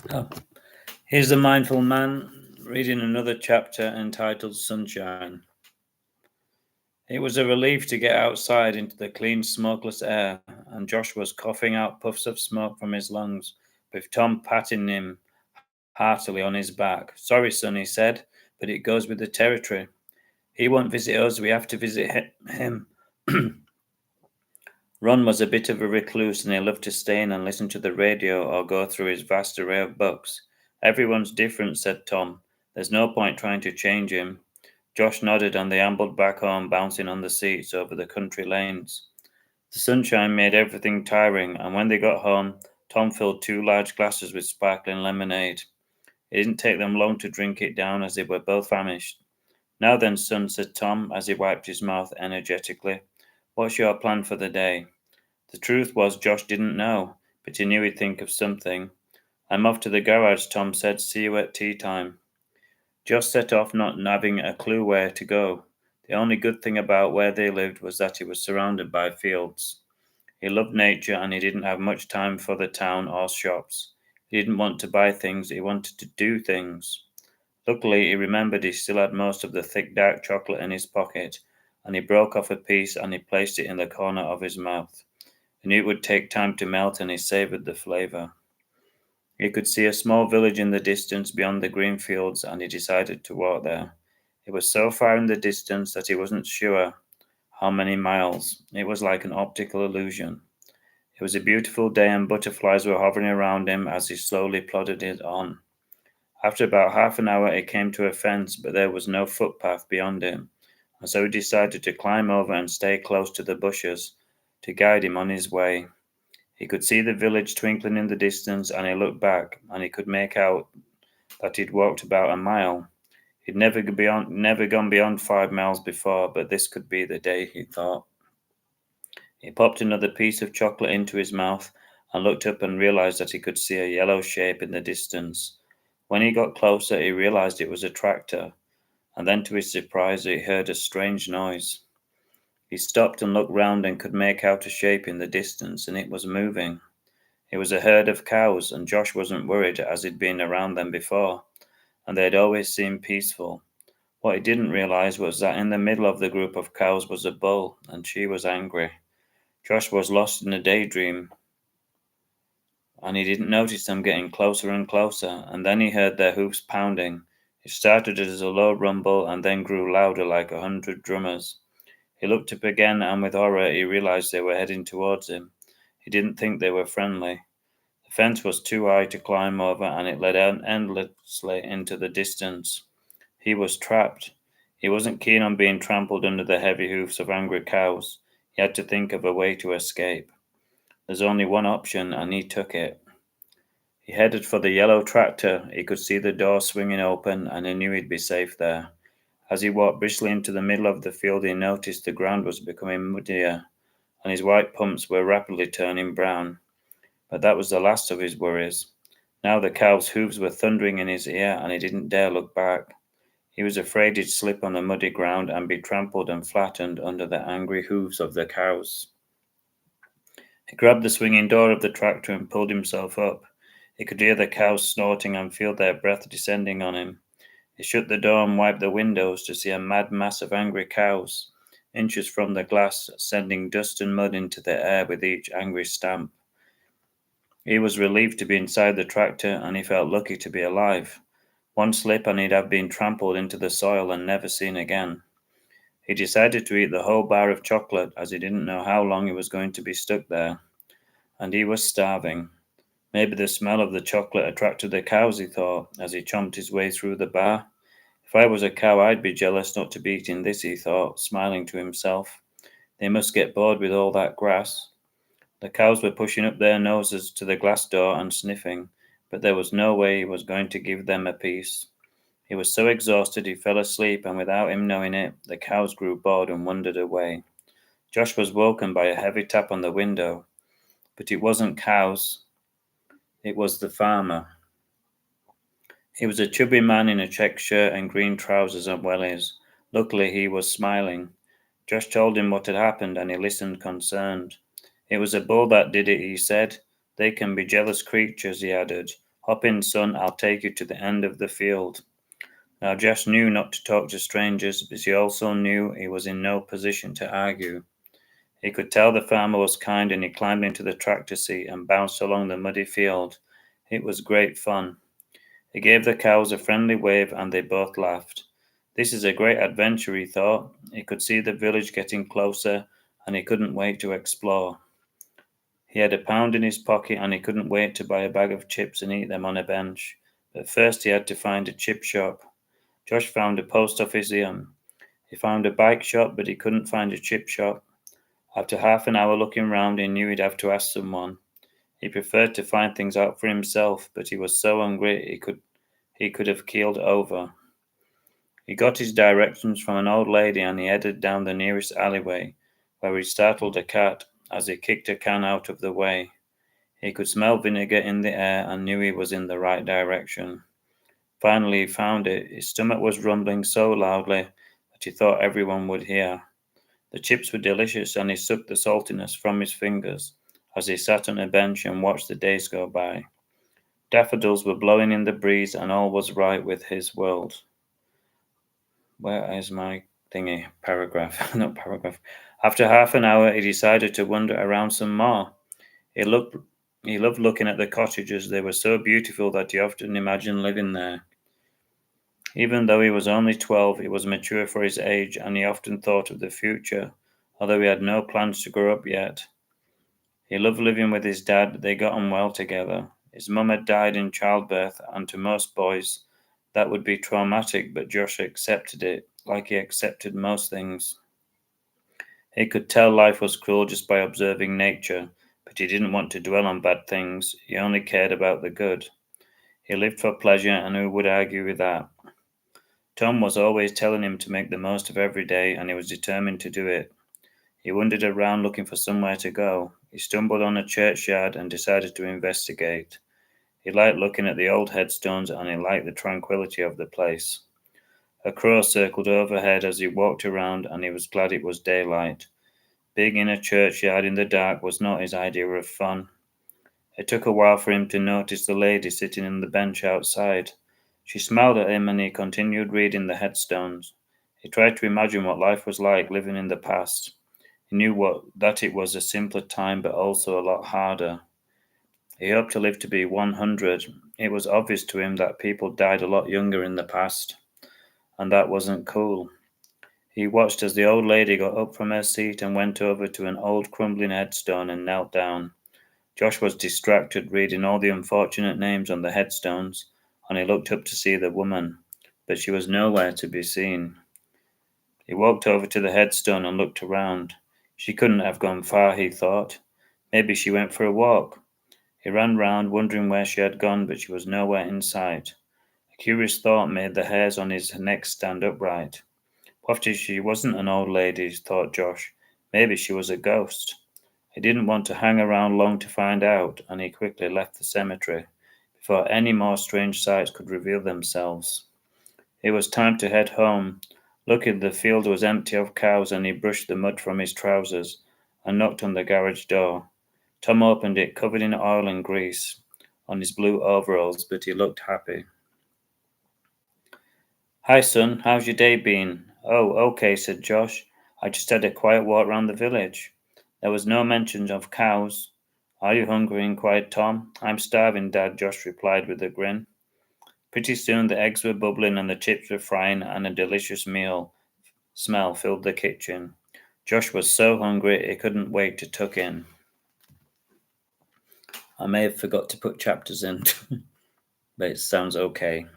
Oh, here's the mindful man reading another chapter entitled Sunshine. It was a relief to get outside into the clean, smokeless air, and Josh was coughing out puffs of smoke from his lungs, with Tom patting him heartily on his back. "Sorry, son," he said, "but it goes with the territory. He won't visit us, we have to visit him." Ron was a bit of a recluse and he loved to stay in and listen to the radio or go through his vast array of books. "Everyone's different," said Tom. "There's no point trying to change him." Josh nodded and they ambled back home, bouncing on the seats over the country lanes. The sunshine made everything tiring, and when they got home, Tom filled two large glasses with sparkling lemonade. It didn't take them long to drink it down as they were both famished. "Now then, son," said Tom as he wiped his mouth energetically, "what's your plan for the day?" The truth was Josh didn't know, but he knew he'd think of something. "I'm off to the garage," Tom said. "See you at tea time." Josh set off, not having a clue where to go. The only good thing about where they lived was that it was surrounded by fields. He loved nature and he didn't have much time for the town or shops. He didn't want to buy things, he wanted to do things. Luckily, he remembered he still had most of the thick dark chocolate in his pocket, and he broke off a piece and he placed it in the corner of his mouth. He knew it would take time to melt and he savoured the flavour. He could see a small village in the distance beyond the green fields and he decided to walk there. It was so far in the distance that he wasn't sure how many miles. It was like an optical illusion. It was a beautiful day and butterflies were hovering around him as he slowly plodded it on. After about half an hour, he came to a fence, but there was no footpath beyond him, and so he decided to climb over and stay close to the bushes to guide him on his way. He could see the village twinkling in the distance, and he looked back, and he could make out that he'd walked about a mile. He'd never gone beyond 5 miles before, but this could be the day, he thought. He popped another piece of chocolate into his mouth and looked up and realized that he could see a yellow shape in the distance. When he got closer, he realized it was a tractor, and then to his surprise, he heard a strange noise. He stopped and looked round and could make out a shape in the distance, and it was moving. It was a herd of cows, and Josh wasn't worried as he'd been around them before, and they'd always seemed peaceful. What he didn't realize was that in the middle of the group of cows was a bull, and she was angry. Josh was lost in a daydream, and he didn't notice them getting closer and closer, and then he heard their hoofs pounding. It started as a low rumble and then grew louder like 100 drummers. He looked up again, and with horror he realized they were heading towards him. He didn't think they were friendly. The fence was too high to climb over, and it led endlessly into the distance. He was trapped. He wasn't keen on being trampled under the heavy hoofs of angry cows. He had to think of a way to escape. There's only one option, and he took it. He headed for the yellow tractor. He could see the door swinging open, and he knew he'd be safe there. As he walked briskly into the middle of the field, he noticed the ground was becoming muddier, and his white pumps were rapidly turning brown. But that was the last of his worries. Now the cow's hooves were thundering in his ear, and he didn't dare look back. He was afraid he'd slip on the muddy ground and be trampled and flattened under the angry hooves of the cows. He grabbed the swinging door of the tractor and pulled himself up. He could hear the cows snorting and feel their breath descending on him. He shut the door and wiped the windows to see a mad mass of angry cows, inches from the glass, sending dust and mud into the air with each angry stamp. He was relieved to be inside the tractor, and he felt lucky to be alive. One slip and he'd have been trampled into the soil and never seen again. He decided to eat the whole bar of chocolate, as he didn't know how long he was going to be stuck there, and he was starving. Maybe the smell of the chocolate attracted the cows, he thought, as he chomped his way through the bar. "If I was a cow, I'd be jealous not to be eating this," he thought, smiling to himself. "They must get bored with all that grass." The cows were pushing up their noses to the glass door and sniffing, but there was no way he was going to give them a piece. He was so exhausted he fell asleep, and without him knowing it, the cows grew bored and wandered away. Josh was woken by a heavy tap on the window, but it wasn't cows, it was the farmer. He was a chubby man in a checked shirt and green trousers and wellies. Luckily, he was smiling. Josh told him what had happened, and he listened concerned. "It was a bull that did it," he said. "They can be jealous creatures," he added, Hop in, son, I'll take you to the end of the field. Now Josh knew not to talk to strangers, but he also knew he was in no position to argue. He could tell the farmer was kind, and he climbed into the tractor seat and bounced along the muddy field. It was great fun. He gave the cows a friendly wave, and they both laughed. This is a great adventure, he thought. He could see the village getting closer, and he couldn't wait to explore. He had £1 in his pocket, and he couldn't wait to buy a bag of chips and eat them on a bench. But first he had to find a chip shop. Josh found a post office here. He found a bike shop, but he couldn't find a chip shop. After half an hour looking round, he knew he'd have to ask someone. He preferred to find things out for himself, but he was so hungry he could have keeled over. He got his directions from an old lady, and he headed down the nearest alleyway, where he startled a cat as he kicked a can out of the way. He could smell vinegar in the air and knew he was in the right direction. Finally he found it. His stomach was rumbling so loudly that he thought everyone would hear. The chips were delicious, and he sucked the saltiness from his fingers as he sat on a bench and watched the days go by. Daffodils were blowing in the breeze, and all was right with his world. Where is my thingy? Paragraph. Not paragraph. After half an hour, he decided to wander around some more. He loved looking at the cottages. They were so beautiful that he often imagined living there. Even though he was only 12, he was mature for his age, and he often thought of the future, although he had no plans to grow up yet. He loved living with his dad. They got on well together. His mum had died in childbirth, and to most boys, that would be traumatic, but Josh accepted it, like he accepted most things. He could tell life was cruel just by observing nature, but he didn't want to dwell on bad things. He only cared about the good. He lived for pleasure, and who would argue with that? Tom was always telling him to make the most of every day, and he was determined to do it. He wandered around looking for somewhere to go. He stumbled on a churchyard and decided to investigate. He liked looking at the old headstones, and he liked the tranquility of the place. A crow circled overhead as he walked around, and he was glad it was daylight. Being in a churchyard in the dark was not his idea of fun. It took a while for him to notice the lady sitting on the bench outside. She smiled at him, and he continued reading the headstones. He tried to imagine what life was like living in the past. He knew that it was a simpler time, but also a lot harder. He hoped to live to be 100. It was obvious to him that people died a lot younger in the past, and that wasn't cool. He watched as the old lady got up from her seat and went over to an old crumbling headstone and knelt down. Josh was distracted reading all the unfortunate names on the headstones, and he looked up to see the woman, but she was nowhere to be seen. He walked over to the headstone and looked around. She couldn't have gone far, he thought. Maybe she went for a walk. He ran round, wondering where she had gone, but she was nowhere in sight. A curious thought made the hairs on his neck stand upright. What if she wasn't an old lady, thought Josh. Maybe she was a ghost. He didn't want to hang around long to find out, and he quickly left the cemetery before any more strange sights could reveal themselves. It was time to head home. Luckily, the field was empty of cows, and he brushed the mud from his trousers and knocked on the garage door. Tom opened it, covered in oil and grease on his blue overalls, but he looked happy. "Hi, son. How's your day been?" "Oh, okay," said Josh. "I just had a quiet walk round the village." There was no mention of cows. "Are you hungry?" inquired Tom. "I'm starving, Dad," Josh replied with a grin. Pretty soon the eggs were bubbling and the chips were frying, and a delicious meal smell filled the kitchen. Josh was so hungry he couldn't wait to tuck in. I may have forgot to put chapters in, but it sounds okay.